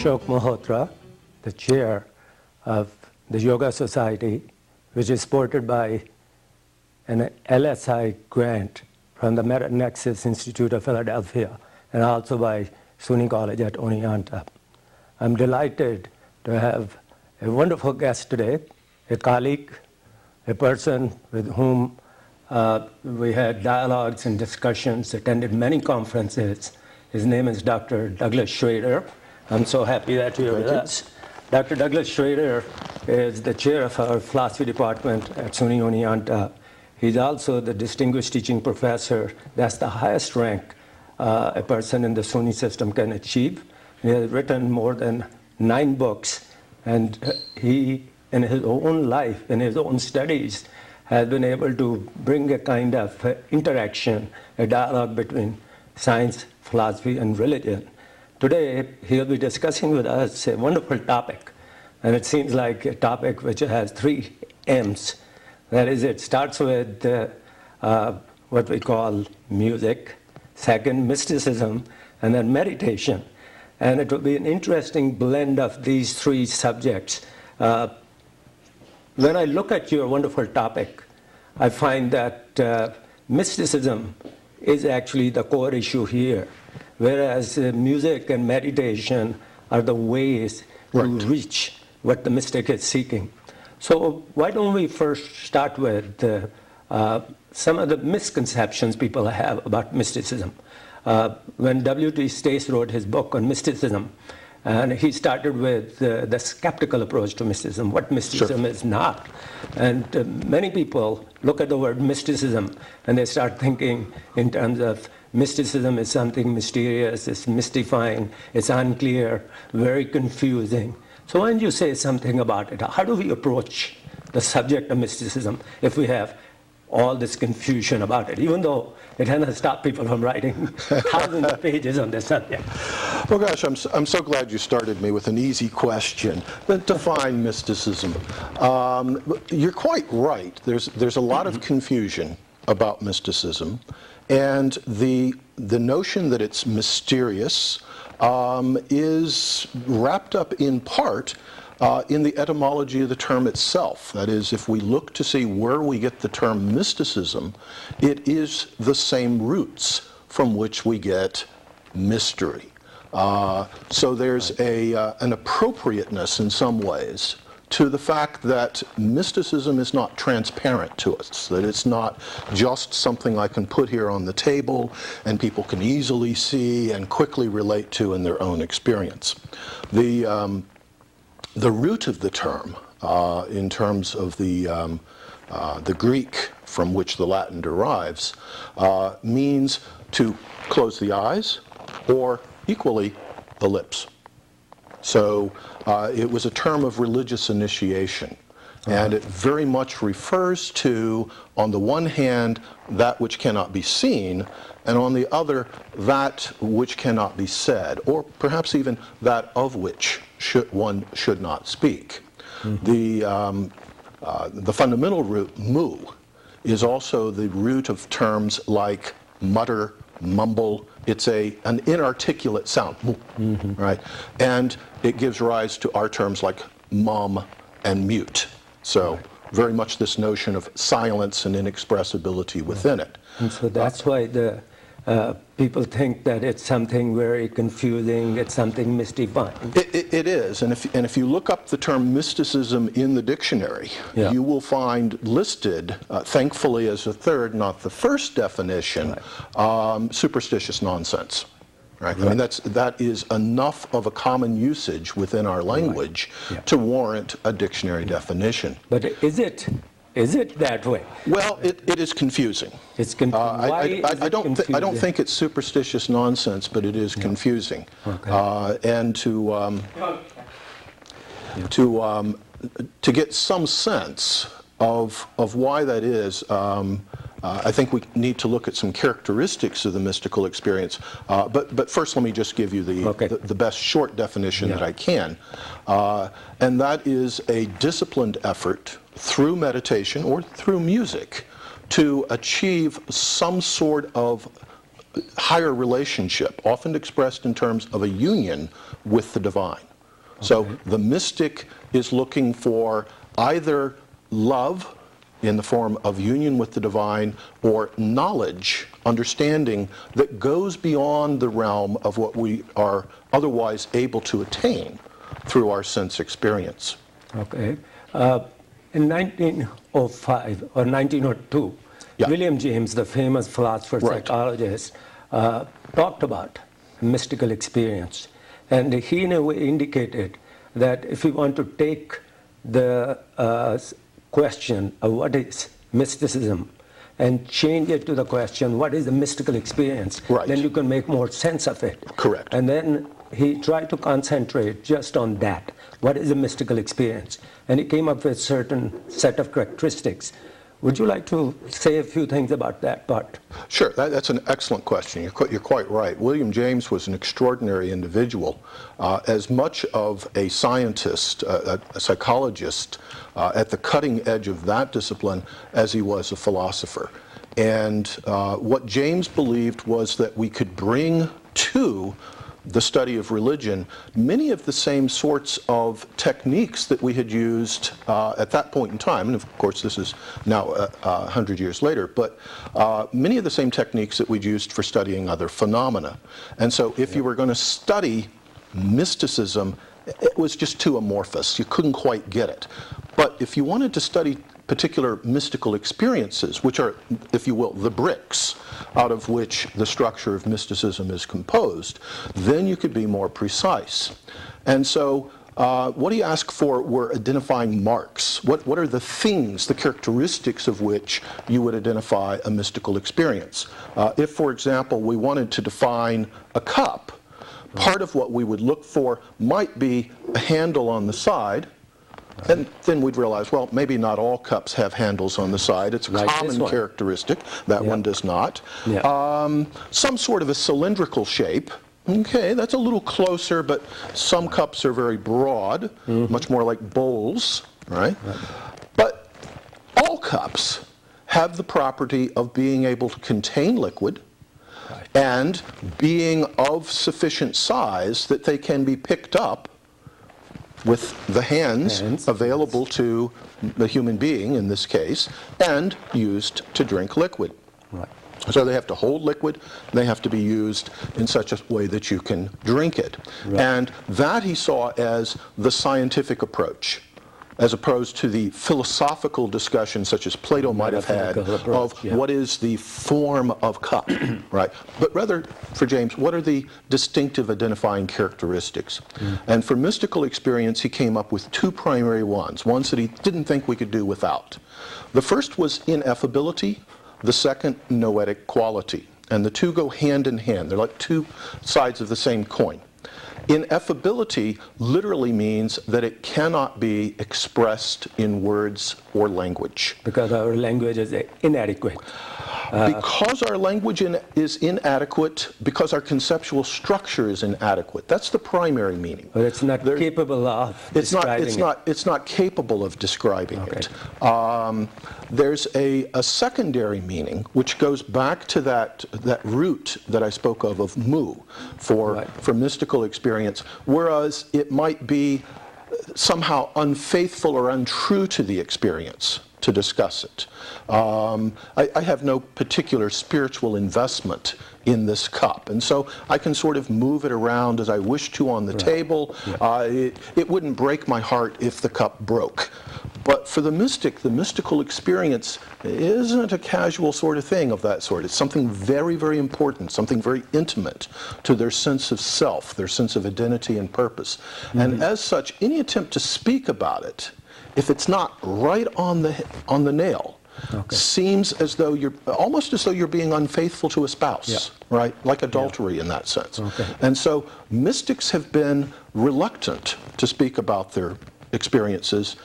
Ashok Malhotra, the chair of the Yoga Society, which is supported by an LSI grant from the Meta Nexus Institute of Philadelphia and also by SUNY College at Oneonta. I'm delighted to have a wonderful guest today, a colleague, a person with whom we had dialogues and discussions, attended many conferences. His name is Dr. Douglas Shrader. I'm so happy that you're with us. Dr. Douglas Shrader is the chair of our philosophy department at SUNY Oneonta. He's also the distinguished teaching professor. That's the highest rank a person in the SUNY system can achieve. He has written more than 9 books, and he, in his own life, in his own studies, has been able to bring a kind of interaction, a dialogue between science, philosophy, and religion. Today, he'll be discussing with us a wonderful topic, and it seems like a topic which has 3 M's. That is, it starts with what we call music, second, mysticism, and then meditation. And it will be an interesting blend of these 3 subjects. When I look at your wonderful topic, I find that mysticism is actually the core issue here, whereas music and meditation are the ways to reach what the mystic is seeking. So why don't we first start with some of the misconceptions people have about mysticism. When W.T. Stace wrote his book on mysticism, and he started with the skeptical approach to mysticism, what mysticism is not. And many people look at the word mysticism and they start thinking in terms of mysticism is something mysterious, it's mystifying, it's unclear, very confusing. So why don't you say something about it? How do we approach the subject of mysticism if we have all this confusion about it, even though it hasn't stopped people from writing thousands of pages on this subject? Well, gosh, I'm so glad you started me with an easy question. But define mysticism. You're quite right. There's a lot of confusion about mysticism, and the notion that it's mysterious is wrapped up in part in the etymology of the term itself. That is, if we look to see where we get the term mysticism, it is the same roots from which we get mystery. So there's an appropriateness in some ways to the fact that mysticism is not transparent to us, that it's not just something I can put here on the table and people can easily see and quickly relate to in their own experience. The root of the term, in terms of the Greek from which the Latin derives, means to close the eyes or equally the lips. So it was a term of religious initiation. And it very much refers to, on the one hand, that which cannot be seen, and on the other, that which cannot be said, or perhaps even that of which one should not speak. Mm-hmm. The fundamental root, mu, is also the root of terms like mutter, mumble. It's an inarticulate sound, right? And it gives rise to our terms like mum and mute. So very much this notion of silence and inexpressibility within it. And so that's why the people think that it's something very confusing, it's something mystifying. It is, and if you look up the term mysticism in the dictionary, you will find listed, thankfully as a third, not the first definition, superstitious nonsense. Right? I mean, that is enough of a common usage within our language to warrant a dictionary definition. But is it that way? Well, it is confusing. It's confusing. I don't think it's superstitious nonsense, but it is confusing. Okay. And to get some sense of why that is, I think we need to look at some characteristics of the mystical experience. But first, let me just give you the best short definition that I can. And that is a disciplined effort through meditation or through music to achieve some sort of higher relationship, often expressed in terms of a union with the divine. So the mystic is looking for either love in the form of union with the divine, or knowledge, understanding that goes beyond the realm of what we are otherwise able to attain through our sense experience. Okay. In 1905 or 1902, Yeah. William James, the famous philosopher, Right. psychologist, talked about mystical experience. And he in a way indicated that if we want to take the question of what is mysticism and change it to the question, what is the mystical experience, Right. then you can make more sense of it. Correct. And then he tried to concentrate just on that. What is a mystical experience? And he came up with a certain set of characteristics. Would you like to say a few things about that part? Sure, that's an excellent question. You're quite right. William James was an extraordinary individual, as much of a scientist, a psychologist, at the cutting edge of that discipline as he was a philosopher. And what James believed was that we could bring to the study of religion many of the same sorts of techniques that we had used at that point in time, and of course this is now 100 years later, but many of the same techniques that we'd used for studying other phenomena. And so if you were going to study mysticism, it was just too amorphous. You couldn't quite get it. But if you wanted to study particular mystical experiences, which are, if you will, the bricks out of which the structure of mysticism is composed, then you could be more precise. And so what he asked for were identifying marks. What are the things, the characteristics of which you would identify a mystical experience? If, for example, we wanted to define a cup, part of what we would look for might be a handle on the side. And then we'd realize, well, maybe not all cups have handles on the side. It's a common characteristic. That one does not. Some sort of a cylindrical shape. Okay, that's a little closer, but some cups are very broad, much more like bowls, right? But all cups have the property of being able to contain liquid and being of sufficient size that they can be picked up with the hands available to the human being in this case, and used to drink liquid. Right. So they have to hold liquid, they have to be used in such a way that you can drink it. Right. And that he saw as the scientific approach, as opposed to the philosophical discussion such as Plato might have had of what is the form of cup, right? But rather, for James, what are the distinctive identifying characteristics? And for mystical experience, he came up with two primary ones that he didn't think we could do without. The first was ineffability, the second, noetic quality. And the two go hand in hand. They're like two sides of the same coin. Ineffability literally means that it cannot be expressed in words or language. Because our language is inadequate. Because our language is inadequate, because our conceptual structure is inadequate. That's the primary meaning. But it's not capable of describing it. It's not capable of describing it. There's a secondary meaning, which goes back to that root that I spoke of mu, for mystical experience, whereas it might be somehow unfaithful or untrue to the experience to discuss it. I have no particular spiritual investment in this cup, and so I can sort of move it around as I wish to on the table. It wouldn't break my heart if the cup broke. But for the mystic, the mystical experience isn't a casual sort of thing of that sort. It's something very, very important, something very intimate to their sense of self, their sense of identity and purpose. And as such, any attempt to speak about it, if it's not right on the nail, seems as though almost as though you're being unfaithful to a spouse, right? Like adultery in that sense. And so mystics have been reluctant to speak about their experiences,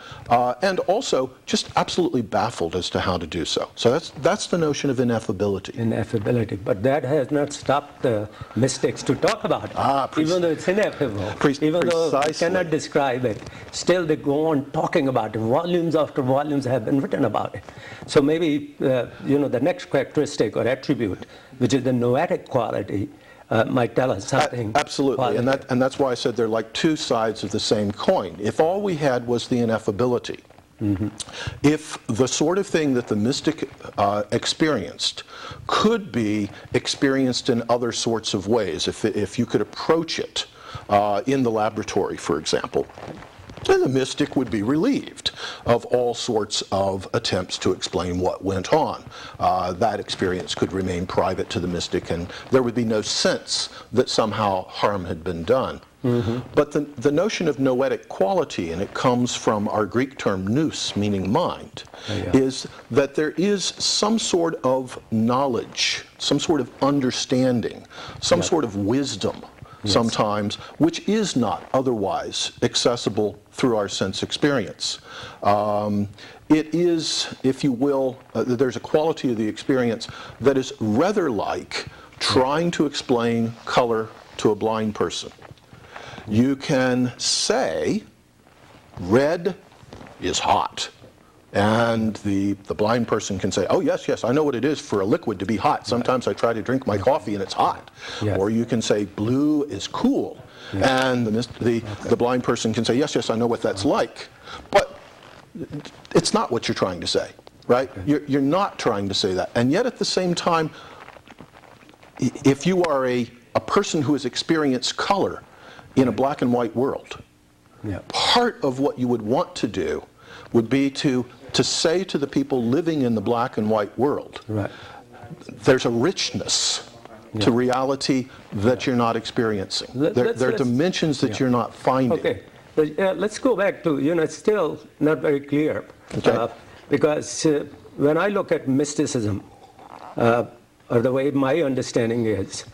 and also just absolutely baffled as to how to do so. So that's the notion of ineffability. Ineffability, but that has not stopped the mystics to talk about it. Even though it's ineffable, even though we cannot describe it, still they go on talking about it. Volumes after volumes have been written about it. So maybe the next characteristic or attribute, which is the noetic quality, might tell us something. Absolutely, and that's why I said they're like two sides of the same coin. If all we had was the ineffability, if the sort of thing that the mystic experienced could be experienced in other sorts of ways, if you could approach it in the laboratory, for example, then the mystic would be relieved of all sorts of attempts to explain what went on. That experience could remain private to the mystic, and there would be no sense that somehow harm had been done. But the notion of noetic quality, and it comes from our Greek term nous, meaning mind, is that there is some sort of knowledge, some sort of understanding, some sort of wisdom, sometimes, which is not otherwise accessible through our sense experience. It is, if you will, there's a quality of the experience that is rather like trying to explain color to a blind person. You can say, red is hot. And the blind person can say, oh, yes, yes, I know what it is for a liquid to be hot. Sometimes I try to drink my coffee and it's hot. Or you can say, blue is cool. And the blind person can say, yes, yes, I know what that's like. But it's not what you're trying to say, right? You're not trying to say that. And yet at the same time, if you are a person who has experienced color in a black and white world, part of what you would want to do would be to say to the people living in the black and white world, there's a richness to reality that you're not experiencing. There are dimensions that you're not finding. Okay, let's go back to, it's still not very clear. Because when I look at mysticism, or the way my understanding is,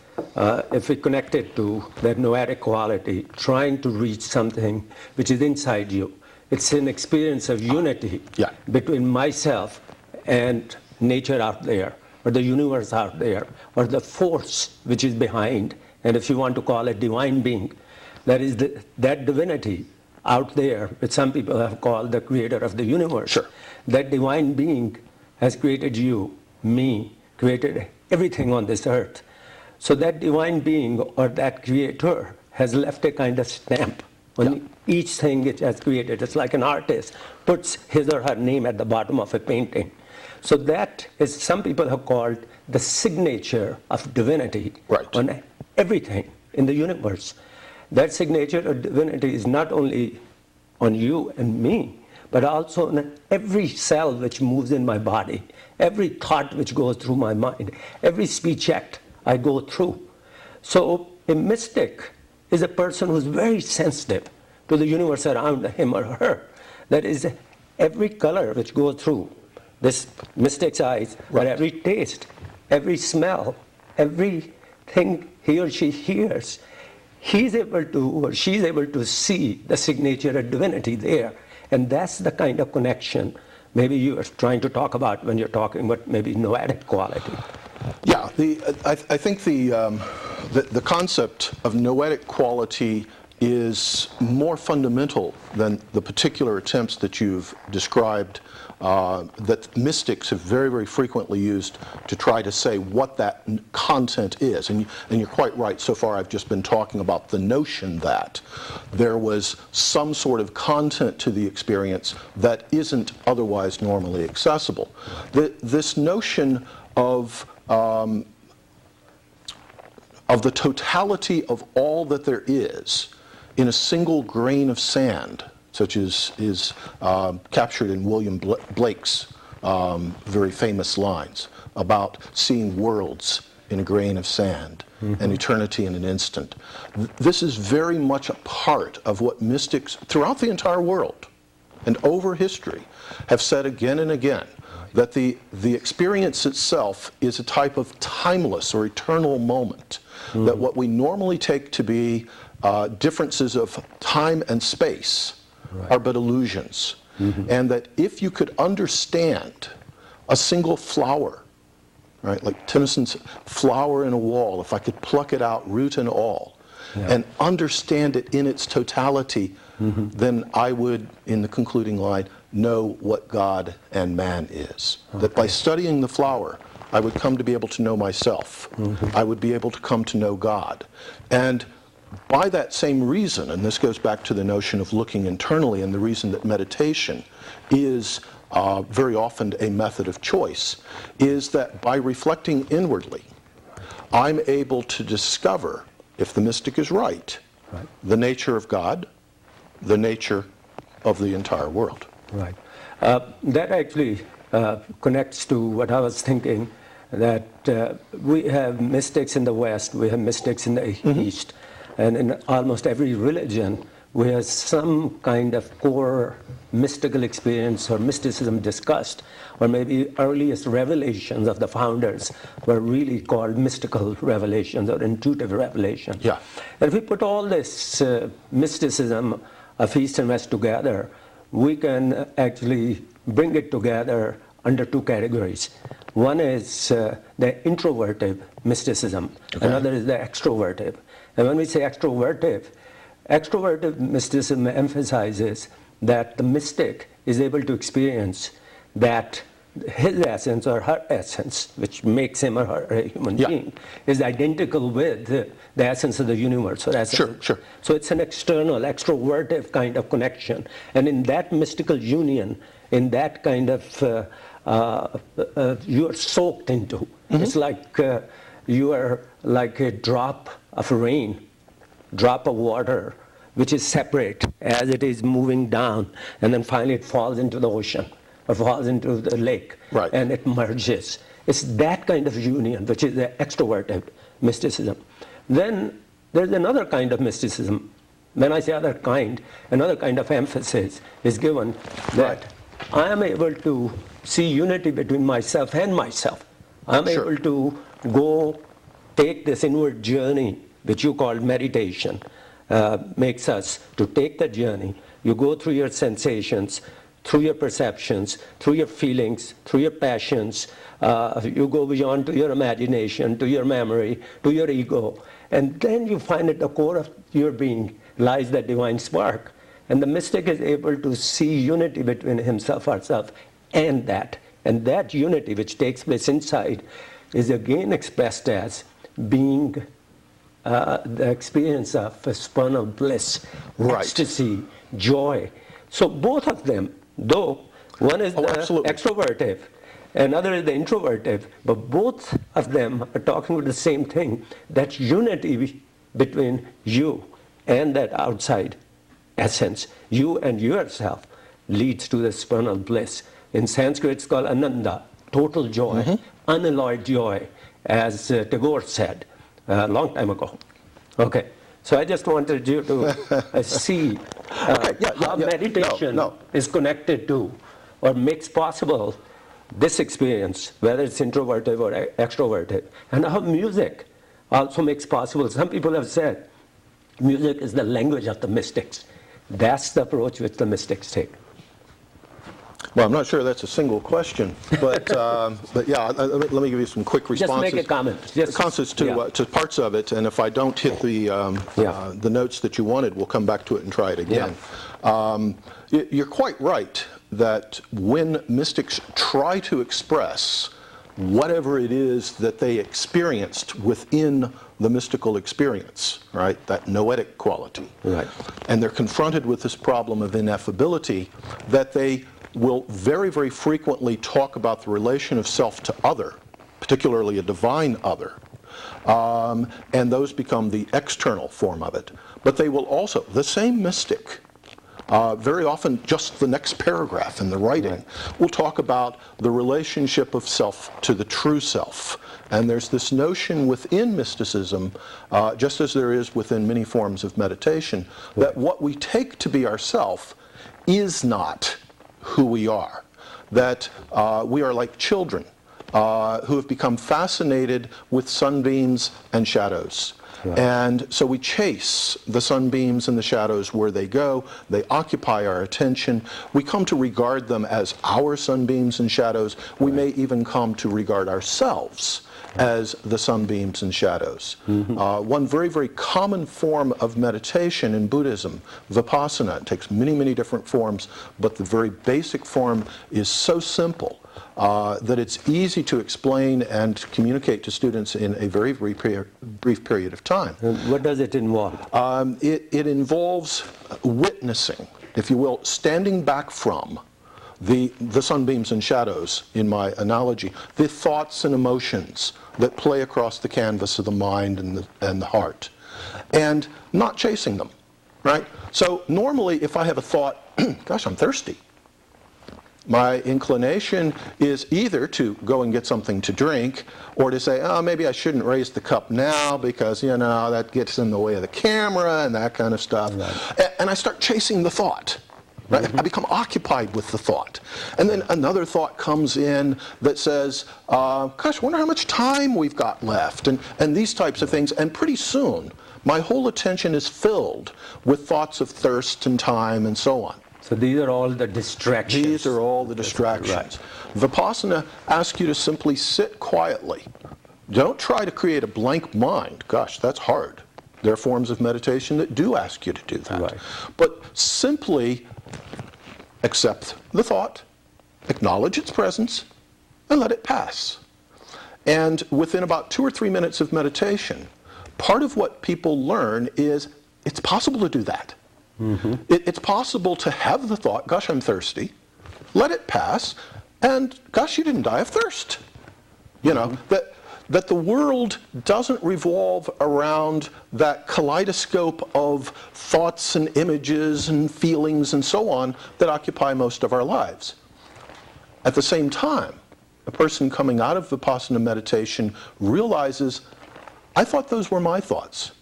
if we connect it to that noetic quality, trying to reach something which is inside you, it's an experience of unity between myself and nature out there, or the universe out there, or the force which is behind, and if you want to call it divine being, that is that divinity out there, which some people have called the creator of the universe. That divine being has created you, me, created everything on this earth. So that divine being or that creator has left a kind of stamp on each thing it has created. It's like an artist puts his or her name at the bottom of a painting. So that is, some people have called the signature of divinity on everything in the universe. That signature of divinity is not only on you and me, but also on every cell which moves in my body, every thought which goes through my mind, every speech act I go through. So a mystic is a person who's very sensitive to the universe around him or her. That is, every color which goes through this mystic's eyes, or every taste, every smell, everything he or she hears, he's able to, or she's able to see the signature of divinity there. And that's the kind of connection maybe you are trying to talk about when you're talking about maybe noetic quality. Yeah, I think the concept of noetic quality is more fundamental than the particular attempts that you've described, that mystics have very, very frequently used to try to say what that content is. And you're quite right. So far I've just been talking about the notion that there was some sort of content to the experience that isn't otherwise normally accessible. This notion of the totality of all that there is in a single grain of sand, such as is captured in William Blake's very famous lines about seeing worlds in a grain of sand and eternity in an instant. This is very much a part of what mystics throughout the entire world and over history have said again and again, that the experience itself is a type of timeless or eternal moment, that what we normally take to be differences of time and space are but illusions. And that if you could understand a single flower, right, like Tennyson's flower in a wall, if I could pluck it out root and all, and understand it in its totality, then I would, in the concluding line, know what God and man is. That by studying the flower, I would come to be able to know myself. I would be able to come to know God. And by that same reason, and this goes back to the notion of looking internally, and the reason that meditation is very often a method of choice, is that by reflecting inwardly, I'm able to discover, if the mystic is right, the nature of God, the nature of the entire world. Right. That actually connects to what I was thinking, that we have mystics in the West, we have mystics in the East, and in almost every religion, we have some kind of core mystical experience or mysticism discussed, or maybe earliest revelations of the founders were really called mystical revelations or intuitive revelations. Yeah. And if we put all this mysticism of East and West together, we can actually bring it together under two categories. One is the introverted mysticism, another is the extrovertive. And when we say extrovertive mysticism emphasizes that the mystic is able to experience that his essence or her essence, which makes him or her a human being, is identical with the essence of the universe. Or essence. Sure. So it's an external, extrovertive kind of connection. And in that mystical union, in that kind of, you are soaked into. It's like you are like a drop of rain, drop of water, which is separate as it is moving down, and then finally it falls into the ocean or falls into the lake, and it merges. It's that kind of union, which is the extroverted mysticism. Then there's another kind of mysticism. When I say other kind, another kind of emphasis is given that I am able to see unity between myself and myself. I'm able to go take this inward journey, which you call meditation, makes us to take the journey. You go through your sensations, through your perceptions, through your feelings, through your passions. You go beyond to your imagination, to your memory, to your ego. And then you find at the core of your being lies that divine spark. And the mystic is able to see unity between himself, herself, and that. And that unity, which takes place inside, is again expressed as being the experience of supernal bliss, ecstasy, joy. So both of them, though one is the extrovertive, another is the introvertive, but both of them are talking about the same thing, that unity between you and that outside essence, you and yourself, leads to the supernal bliss. In Sanskrit, it's called ananda, total joy, unalloyed joy, as Tagore said a long time ago. Okay, so I just wanted you to see how meditation is connected to or makes possible this experience, whether it's introverted or extroverted, and how music also makes possible. Some people have said music is the language of the mystics. That's the approach which the mystics take. Well, I'm not sure that's a single question, but yeah, let me give you some quick responses. Just make a comment. Responses to parts of it, and if I don't hit the notes that you wanted, we'll come back to it and try it again. You're quite right that when mystics try to express whatever it is that they experienced within the mystical experience, right, that noetic quality, and they're confronted with this problem of ineffability, that they will very, very frequently talk about the relation of self to other, particularly a divine other, and those become the external form of it. But they will also, the same mystic, very often just the next paragraph in the writing, will talk about the relationship of self to the true self. And there's this notion within mysticism, just as there is within many forms of meditation, that what we take to be ourself is not who we are, that we are like children who have become fascinated with sunbeams and shadows. And so we chase the sunbeams and the shadows where they go. They occupy our attention. We come to regard them as our sunbeams and shadows. We may even come to regard ourselves as the sunbeams and shadows. One very, very common form of meditation in Buddhism, vipassana, it takes many, many different forms, but the very basic form is so simple that it's easy to explain and communicate to students in a very brief period of time. What does it involve? It involves witnessing, if you will, standing back from the sunbeams and shadows, in my analogy, the thoughts and emotions that play across the canvas of the mind and the heart, and not chasing them, right? So normally if I have a thought, gosh, I'm thirsty, my inclination is either to go and get something to drink, or to say, oh, maybe I shouldn't raise the cup now because, you know, that gets in the way of the camera and that kind of stuff. Right. And I start chasing the thought. Right? Mm-hmm. I become occupied with the thought. And then another thought comes in that says, gosh, I wonder how much time we've got left, and these types of things. And pretty soon, my whole attention is filled with thoughts of thirst and time and so on. So these are all the distractions. These are all the distractions. Right. Vipassana asks you to simply sit quietly. Don't try to create a blank mind. Gosh, that's hard. There are forms of meditation that do ask you to do that. Right. But simply accept the thought, acknowledge its presence, and let it pass. And within about 2 or 3 minutes of meditation, part of what people learn is it's possible to do that. Mm-hmm. It's possible to have the thought, gosh, I'm thirsty, let it pass, and gosh, you didn't die of thirst. You know, that the world doesn't revolve around that kaleidoscope of thoughts and images and feelings and so on that occupy most of our lives. At the same time, a person coming out of Vipassana meditation realizes, I thought those were my thoughts.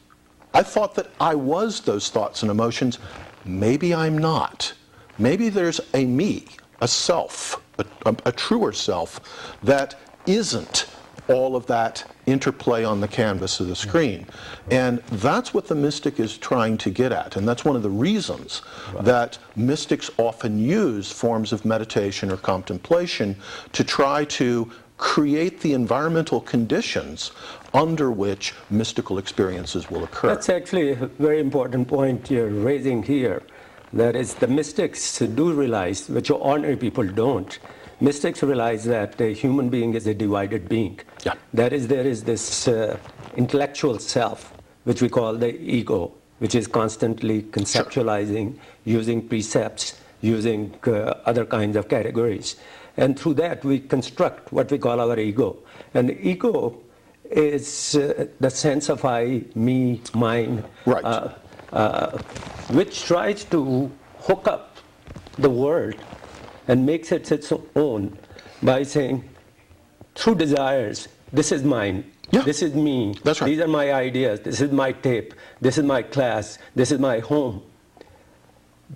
I thought that I was those thoughts and emotions. Maybe I'm not. Maybe there's a me, a self, a truer self that isn't all of that interplay on the canvas of the screen. And that's what the mystic is trying to get at. And that's one of the reasons that mystics often use forms of meditation or contemplation to try to create the environmental conditions under which mystical experiences will occur. That's actually a very important point you're raising here. That is, the mystics do realize, which ordinary people don't. Mystics realize that a human being is a divided being. Yeah. That is, there is this intellectual self, which we call the ego, which is constantly conceptualizing, using precepts, using other kinds of categories. And through that, we construct what we call our ego. And the ego is the sense of I, me, mine, right. Which tries to hook up the world and makes it its own by saying, through desires, this is mine, yeah. This is me, that's right. These are my ideas, this is my tape, this is my class, this is my home.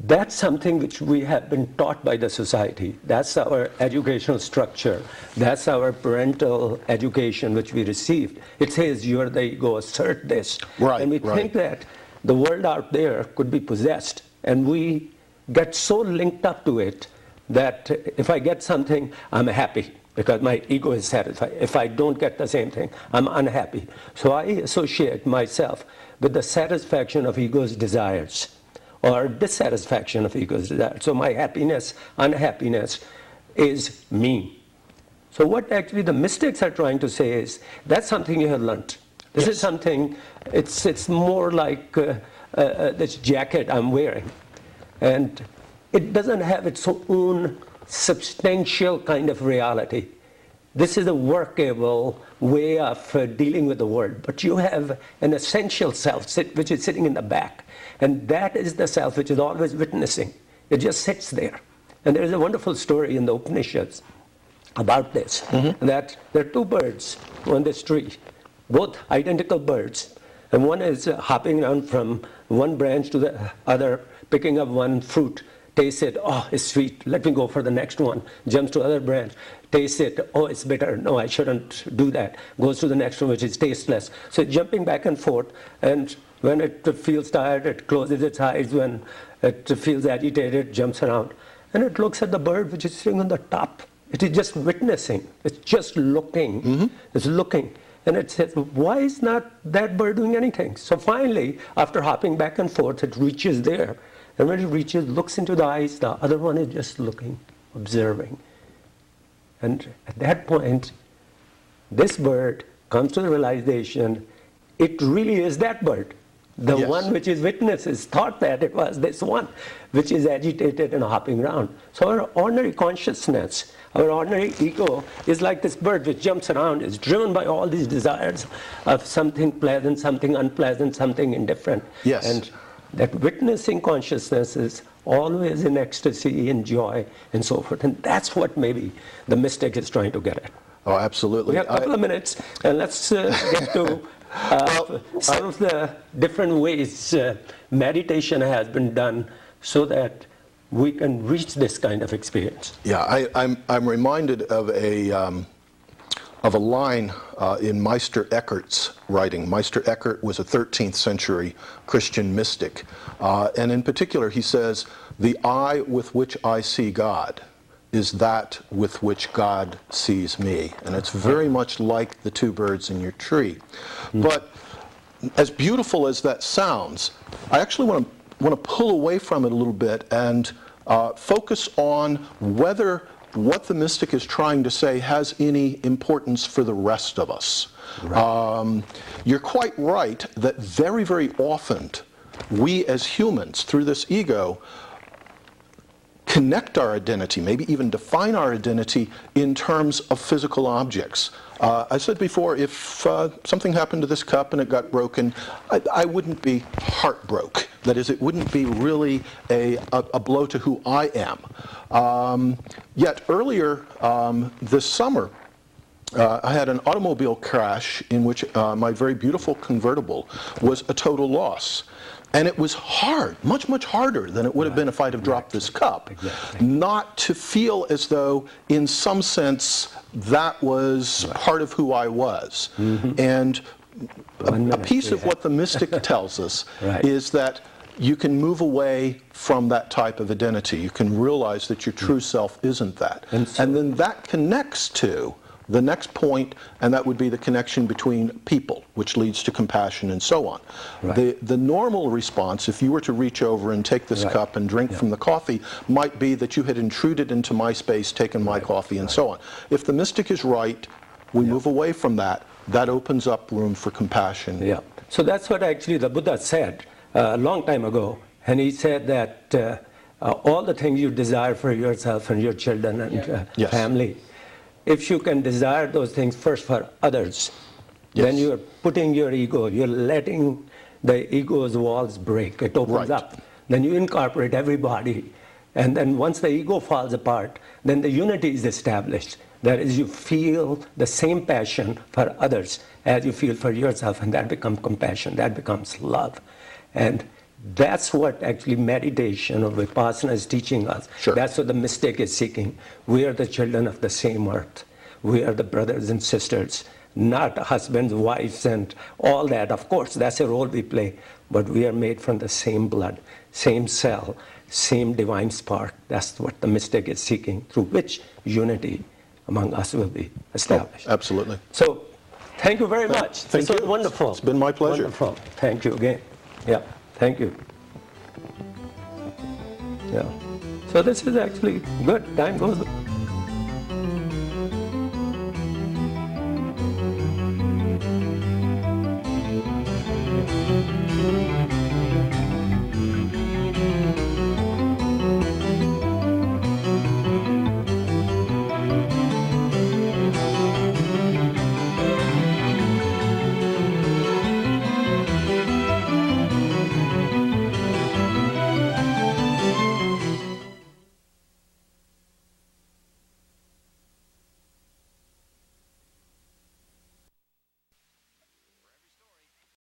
That's something which we have been taught by the society. That's our educational structure. That's our parental education which we received. It says, you're the ego, assert this. Right, and we think that the world out there could be possessed. And we get so linked up to it that if I get something, I'm happy because my ego is satisfied. If I don't get the same thing, I'm unhappy. So I associate myself with the satisfaction of ego's desires, or dissatisfaction of ego's desire. So my happiness, unhappiness is me. So what actually the mystics are trying to say is, that's something you have learned. This is something, it's more like this jacket I'm wearing. And it doesn't have its own substantial kind of reality. This is a workable way of dealing with the world. But you have an essential self which is sitting in the back. And that is the self which is always witnessing. It just sits there. And there is a wonderful story in the Upanishads about this, that there are two birds on this tree, both identical birds. And one is hopping around from one branch to the other, picking up one fruit, tastes it, oh, it's sweet, let me go for the next one. Jumps to other branch, tastes it, oh, it's bitter, no, I shouldn't do that. Goes to the next one, which is tasteless. So it's jumping back and forth, and when it feels tired, it closes its eyes. When it feels agitated, it jumps around. And it looks at the bird which is sitting on the top. It is just witnessing. It's just looking. It's looking. And it says, why is not that bird doing anything? So finally, after hopping back and forth, it reaches there. And when it reaches, looks into the eyes, the other one is just looking, observing. And at that point, this bird comes to the realization it really is that bird. The Yes. one which is witnesses thought that it was this one which is agitated and hopping around. So our ordinary consciousness, our ordinary ego is like this bird which jumps around, is driven by all these desires of something pleasant, something unpleasant, something indifferent. Yes. And that witnessing consciousness is always in ecstasy and joy and so forth. And that's what maybe the mystic is trying to get at. Oh, absolutely. We have a couple of minutes, and let's get to some of the different ways meditation has been done so that we can reach this kind of experience. Yeah, I'm reminded of a line in Meister Eckart's writing. Meister Eckhart was a 13th century Christian mystic, and in particular he says, "The eye with which I see God is that with which God sees me." And it's very much like the two birds in your tree. But as beautiful as that sounds, I actually want to pull away from it a little bit and focus on whether what the mystic is trying to say has any importance for the rest of us. Right. You're quite right that very, very often we as humans, through this ego, connect our identity, maybe even define our identity in terms of physical objects. I said before, if something happened to this cup and it got broken, I wouldn't be heartbroken. That is, it wouldn't be really a blow to who I am. Yet earlier this summer, I had an automobile crash in which my very beautiful convertible was a total loss. And it was hard, much, much harder than it would have been if I'd have dropped this cup. Exactly. Not to feel as though, in some sense, that was part of who I was. And a piece of what the mystic tells us is that you can move away from that type of identity. You can realize that your true self isn't that. And then that connects to the next point, and that would be the connection between people, which leads to compassion and so on. The normal response, if you were to reach over and take this cup and drink from the coffee, might be that you had intruded into my space, taken my coffee, and so on. If the mystic is right, we move away from that. That opens up room for compassion. Yeah. So that's what actually the Buddha said a long time ago. And he said that all the things you desire for yourself and your children and family, if you can desire those things first for others, then you're putting your ego, you're letting the ego's walls break. It opens up. Then you incorporate everybody. And then once the ego falls apart, then the unity is established. That is, you feel the same passion for others as you feel for yourself, and that becomes compassion, that becomes love. And that's what actually meditation or Vipassana is teaching us. That's what the mystic is seeking. We are the children of the same earth. We are the brothers and sisters, not husbands, wives, and all that. Of course, that's a role we play, but we are made from the same blood, same cell, same divine spark. That's what the mystic is seeking, through which unity among us will be established. Oh, absolutely. So, thank you very much. Thank you. This was wonderful. It's been my pleasure. Wonderful. Thank you again. Yeah, thank you. Yeah. So this is actually good. Time goes